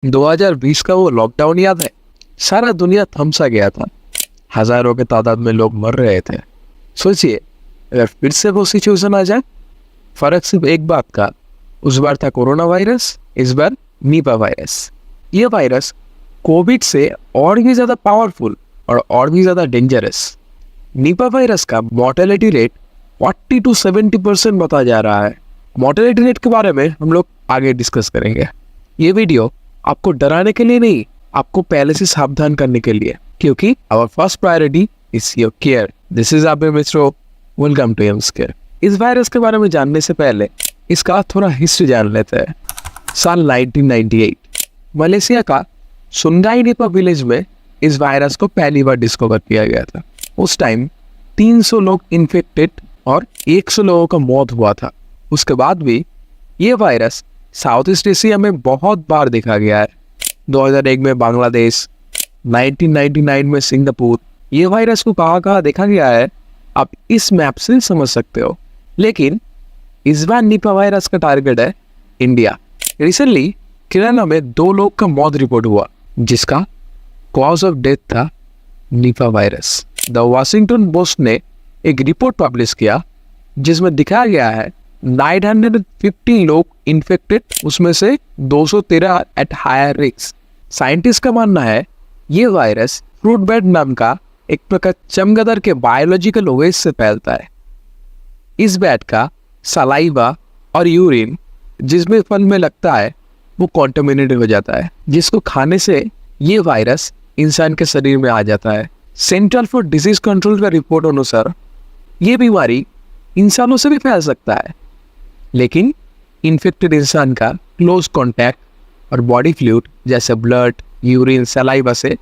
2020 का वो लॉकडाउन याद है? सारा दुनिया थम सा गया था। हजारों के तादाद में लोग मर रहे थे। सोचिए, अगर फिर से वो सिचुएशन आ जाए। फर्क सिर्फ एक बात का, उस बार था कोरोना वायरस, इस बार नीपा वायरस। ये वायरस कोविड से और भी ज्यादा पावरफुल और भी ज्यादा डेंजरस। नीपा वायरस का मॉर्टेलिटी रेट 40 to 70% बताया जा रहा है। मॉर्टेलिटी रेट के बारे में हम लोग आगे डिस्कस करेंगे। ये वीडियो आपको डराने के लिए नहीं, आपको पहले से सावधान करने के लिए, क्योंकि our first priority is your care. This is Abir Mishra, welcome to AIIMS care. इस वायरस के बारे में जानने से पहले इसका थोड़ा हिस्ट्री जान लेते हैं। साल 1998 मलेशिया का सुंगाई निपा विलेज में इस वायरस को पहली बार डिस्कवर किया गया था। उस टाइम 300 लोग इन्फेक्टेड और 100 लोगों का मौत हुआ था। उसके बाद भी ये वायरस साउथ ईस्ट एशिया में बहुत बार देखा गया है। 2001 में बांग्लादेश, 1999 में सिंगापुर। ये वायरस को कहाँ देखा गया है आप इस मैप से समझ सकते हो। लेकिन इस बार निपा वायरस का टारगेट है इंडिया। रिसेंटली केरला में 2 लोग का मौत रिपोर्ट हुआ, जिसका कॉज ऑफ डेथ था Nipah virus. The Washington post ने एक रिपोर्ट पब्लिश किया जिसमें दिखाया गया है 950 लोग इन्फेक्टेड, उसमें से 213 एट हायर रिस्क। साइंटिस्ट का मानना है ये वायरस फ्रूट बैट नाम का एक प्रकार चमगादड़ के बायोलॉजिकल वेस्ट से फैलता है। इस बैट का सलाइवा और यूरिन जिसमें फल में लगता है वो कॉन्टेमिनेटेड हो जाता है, जिसको खाने से ये वायरस इंसान के शरीर में आ जाता है। सेंट्रल फॉर डिजीज कंट्रोल का रिपोर्ट अनुसार ये बीमारी इंसानों से भी फैल सकता है, लेकिन इन्फेक्टेड इंसान का क्लोज कांटेक्ट और बॉडी फ्लूइड जैसे ब्लड, यूरिन, सलाइवा से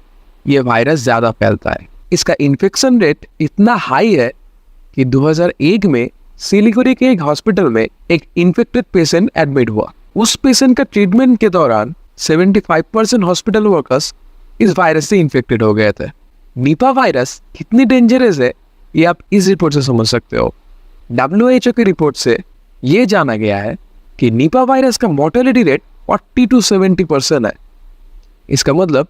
ये वायरस ज़्यादा फैलता है। इसका इन्फेक्शन रेट इतना हाई है कि 2001 में सिलीगुड़ी के एक हॉस्पिटल में एक इन्फेक्टेड पेशेंट एडमिट हुआ। उस पेशेंट का ट्रीटमेंट के दौरान 75% हॉस्पिटल वर्कर्स इस वायरस से इन्फेक्टेड हो गए थे। निपा वायरस कितनी डेंजरस है ये आप इस रिपोर्ट से समझ सकते हो। WHO की रिपोर्ट से ये जाना गया है कि निपा वायरस का मॉर्टेलिटी रेट 40 to 70% है। इसका मतलब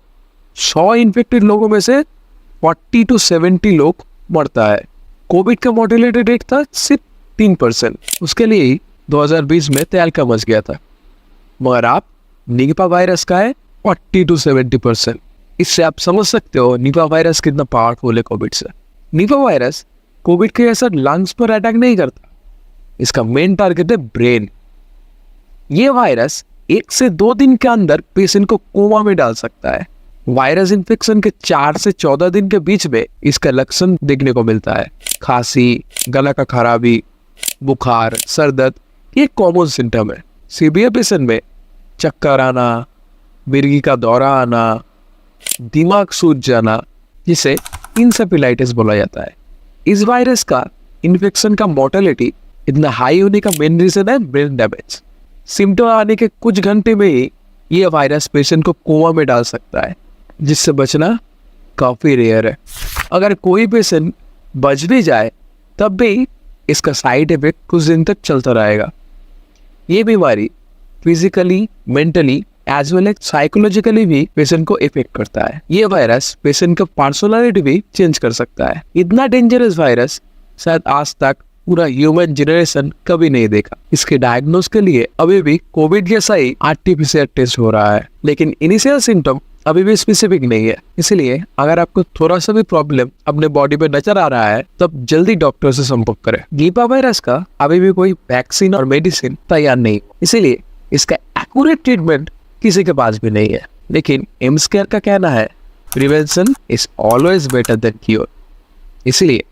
100 इन्फेक्टेड लोगों में से 40 to 70 लोग मरता है। कोविड का मॉर्टेलिटी रेट था सिर्फ 3%। उसके लिए ही 2020 में तहलका मच गया था। मगर आप निपा वायरस का है 40 to 70%। इससे आप समझ सकते हो निपा वायरस कितना पावरफुल है कोविड से। निपा वायरस कोविड के असर लंग्स पर अटैक नहीं करता, इसका मेन टारगेट है ब्रेन। ये वायरस 1 से 2 दिन के अंदर पेशेंट को कोमा में डाल सकता है। वायरस इन्फेक्शन के 4 से 14 दिन के बीच में इसका लक्षण देखने को मिलता है। खांसी, गला का खराबी, बुखार, सर दर्द, ये कॉमन सिम्टम है। सीवियर पेशेंट में चक्कर आना, मिर्गी का दौरा आना, दिमाग सूज जाना, जिसे इंसेफेलाइटिस बोला जाता है। इस वायरस का इन्फेक्शन का मॉर्टेलिटी इतना हाई होने का मेन रीजन है ब्रेन डैमेज। सिम्टम आने के कुछ घंटे में ही ये वायरस पेशेंट को कोमा में डाल सकता है, जिससे बचना काफ़ी रेयर है। अगर कोई पेशेंट बच भी जाए तब भी इसका साइड इफेक्ट कुछ दिन तक चलता रहेगा। ये बीमारी physically, mentally as well as psychologically भी पेशेंट को इफेक्ट करता है। ये वायरस पेशेंट का पर्सनालिटी भी चेंज कर सकता है। इतना डेंजरस वायरस शायद आज तक पूरा ह्यूमन जनरेशन कभी नहीं देखा। इसके डायग्नोस के लिए अभी भी कोविड जैसा ही आरटीपीसीआर टेस्ट हो रहा है, लेकिन इनिशियल सिम्टम अभी भी स्पेसिफिक नहीं है। इसलिए अगर आपको थोड़ा सा भी प्रॉब्लम अपने बॉडी में नजर आ रहा है तब जल्दी डॉक्टर से संपर्क करें। निपा वायरस का अभी भी कोई वैक्सीन और मेडिसिन तैयार नहीं, इसीलिए इसका एक्यूरेट ट्रीटमेंट किसी के पास भी नहीं है। लेकिन एम्स केयर का कहना है prevention is always better than cure. इसलिए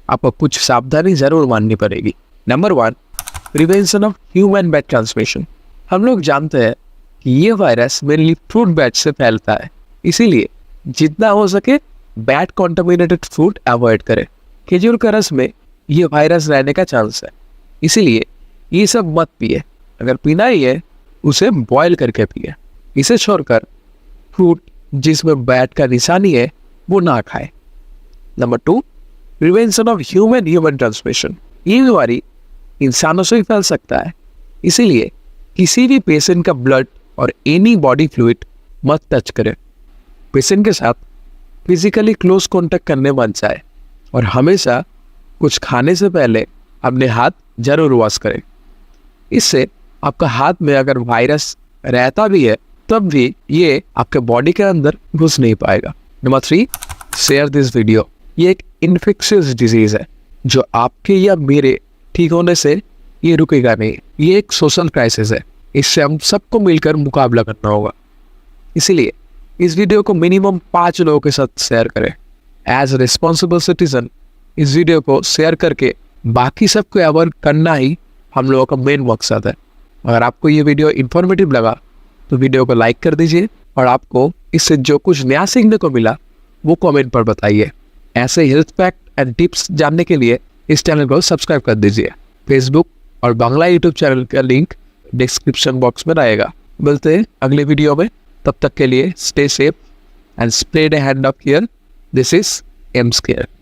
आपको कुछ सावधानी जरूर माननी पड़ेगी। Number 1, prevention of human bat transmission. हम लोग जानते हैं कि ये वायरस मेनली फ्रूट बैट से फैलता है, इसीलिए जितना हो सके बैट कॉन्टामिनेटेड फ्रूट अवॉइड करें। खजूर का रस में ये वायरस रहने का चांस है, इसीलिए ये सब मत पिए। अगर पीना ही है उसे बॉयल करके पिए। इसे छोड़कर फ्रूट जिसमें बैट का निशानी है वो ना खाए। Number 2, prevention of human transmission. ये बीमारी इंसानों से भी फैल सकता है, इसीलिए किसी भी पेशेंट का ब्लड और एनी बॉडी फ्लूइड मत टच करें। पेशेंट के साथ फिजिकली क्लोज कांटेक्ट करने मत जाए और हमेशा कुछ खाने से पहले अपने हाथ जरूर वॉश करें। इससे आपका हाथ में अगर वायरस रहता भी है तब भी ये आपके बॉडी के अंदर घुस नहीं पाएगा। Number 3, share this video. ये एक इन्फेक्शियस डिजीज है जो आपके या मेरे ठीक होने से ये रुकेगा नहीं। ये एक सोशल क्राइसिस है, इससे हम सबको मिलकर मुकाबला करना होगा। इसीलिए इस वीडियो को मिनिमम 5 लोगों के साथ शेयर करें। एज रिस्पॉन्सिबल सिटीजन इस वीडियो को शेयर करके बाकी सबको अवेयर करना ही हम लोगों का मेन मकसद है। अगर आपको ये वीडियो इन्फॉर्मेटिव लगा तो वीडियो को लाइक कर दीजिए और आपको इससे जो कुछ नया सीखने को मिला वो कमेंट पर बताइए। ऐसे हेल्थ फैक्ट एंड टिप्स जानने के लिए इस चैनल को सब्सक्राइब कर दीजिए। फेसबुक और बांग्ला यूट्यूब चैनल का लिंक डिस्क्रिप्शन बॉक्स में रहेगा। मिलते हैं अगले वीडियो में, तब तक के लिए stay safe and spread a hand of care. This is AIIMS care.